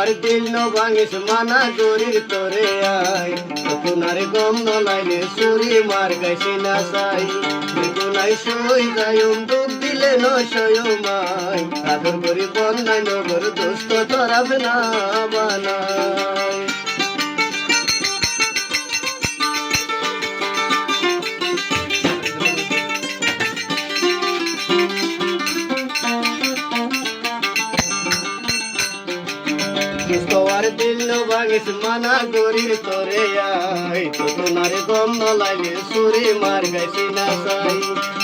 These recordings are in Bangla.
আর দিল ন ভাঙিস মানা গরির তোরে আই তোনারে গম ন লাইলে সুরি মার গাইছি না সাই বেগুনাই সই যায়ুম দুঃখ দিলে ন সয়মাই আদর করি বন্যায় নগর দোস্ত তোরাব না বানাই আর দিল ন ভাঙিস মানা গরির তোরে আই তোনারে গম ন লাইলে সুরি মার গাইছি না সাই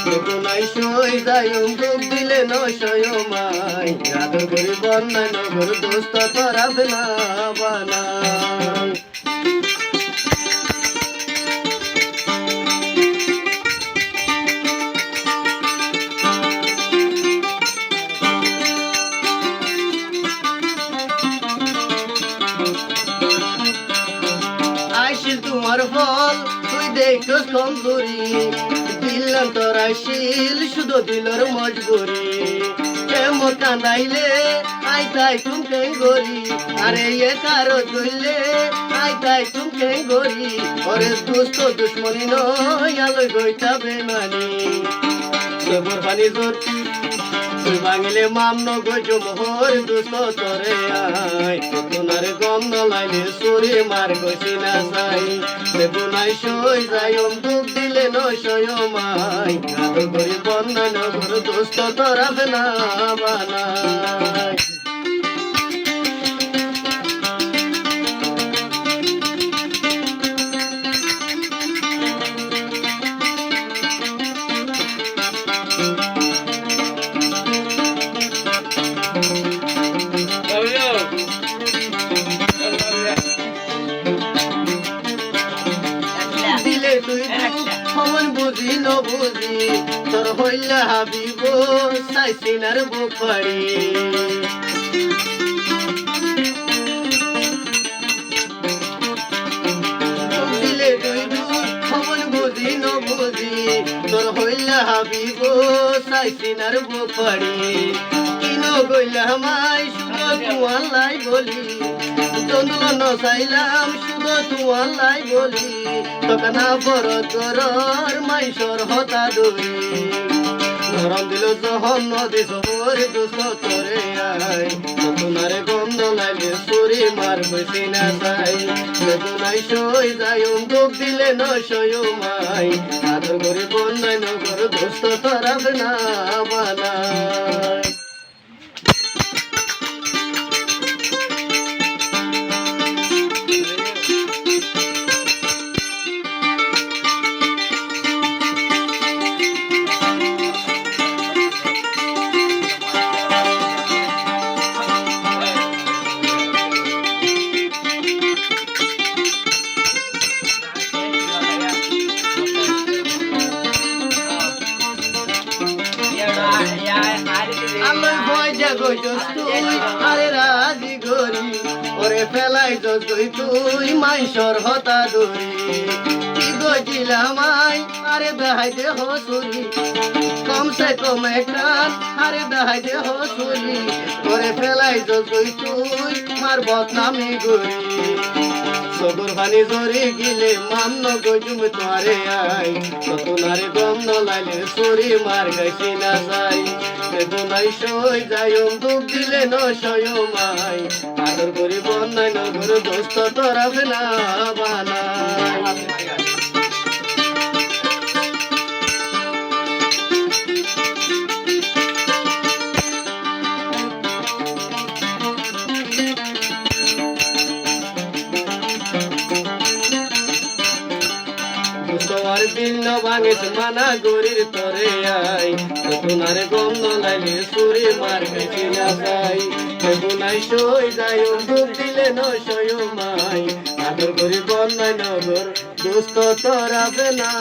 বেগুনাই সই যায়ুম দুঃখ দিলে ন সয়মাই আদর করি বন্যায় নগর দোস্ত তোরাব না বানাই তোমার ফল তুই দেখোস কমজোরি দিলাম তোর আইসিল শুধু দিলর মজবুরি কেমন কান্দাইলে আই তাই তুম কেঙ্গরি আরে এ কারো তুললে আই তাই তুম কেঙ্গরি ওরে দুষ্ট দুশ্মনী নয় আলো গইতা বেমানি সবর পানি জোর তুই ভাঙিলে মাম নগজ মোহর দুষ্ট তোরে আই তোনারে গম ন লাইলে সুরি মার গছি না সাই বেগুনাই সই যায়ুম দুঃখ দিলে ন সয়মাই আদর করি বন্যায় নগর দোস্ত তোরাব না বানাই খবর বুঝি ন বুঝি তোর হইলে হাবিব সাইসিনার বুকড়ি দিলে তুই খবর বুঝি ন বুঝি তোর হইলে হাবিব সাইসিনার বুকড়ি কিনো গইলে আমায় শুধু তোমার লাই বলি চন্দন ন চাইলাম শুধু তোমার লাই বলি তোকে না বড় তোর মাইসর হতা দই নরম দিল যখন নদী সবর দুঃখ তোরে আই তোনারে গম ন লাইলে সুরি মার বসি না যাই বেগুনাই সই যায়ুম দুঃখ দিলে ন সয়মাই আদর করি বন্যায় নগর দোস্ত তোরাব না বানাই আমার ভয় জাগই তুই আরে রাজি গরি ওরে ফেলাই তুই তুই মাইসর হতা দরি কি গজিলাম আই আরে দেখাই দে হসুরি কমসে কম একটান আরে দেখাই দে হসুরি ওরে ফেলাই তুই তুই মার বদনামি গরি সবর পানি জরি গিলে মামন গজুম তোরে আই তোনারে গম ন লাইলে সুরি মার গাইছি না যাই বেগুনাই সই যায়ুম দুঃখ দিলে ন সয়মাই আদর করি বন্যায় নগর দোস্ত তোরাব না বানাই আর দিল ন ভাঙিস মানা গরির তোরে আই তোনারে গম ন লাইলে সুরি মার গাইছি না সাই বেগুনাই সই যায়ুম দুঃখ দিলে ন সয়মাই আদর করি বন্যায় নগর দোস্ত তোরাব না